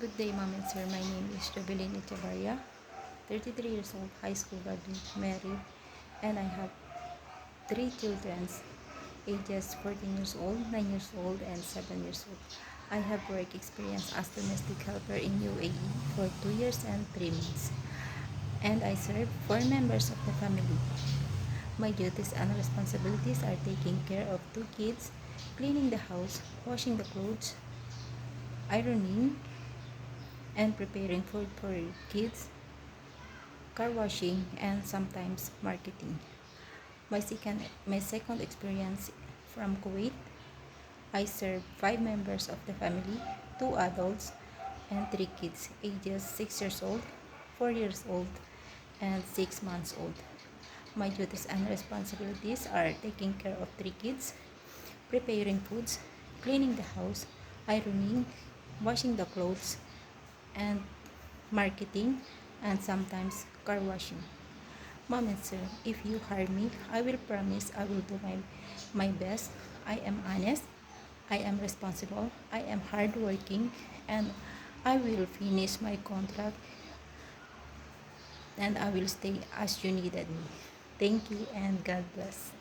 Good day, Mom and Sir. My name is Jovelyn Echevarria, 33 years old, high school graduate, married, and I have three children, ages 14 years old, 9 years old, and 7 years old. I have work experience as domestic helper in UAE for 2 years and 3 months, and I serve 4 members of the family. My duties and responsibilities are taking care of 2 kids, cleaning the house, washing the clothes, ironing, and preparing food for kids, car washing, and sometimes marketing. My second experience from Kuwait, I served 5 members of the family, 2 adults and 3 kids, ages 6 years old, 4 years old, and 6 months old. My duties and responsibilities are taking care of 3 kids, preparing foods, cleaning the house, ironing, washing the clothes, and marketing, and sometimes car washing. Mom and Sir, if you hire me, I will promise I will do my best. I am honest, I am responsible, I am hardworking, and I will finish my contract, and I will stay as you needed me. Thank you and God bless.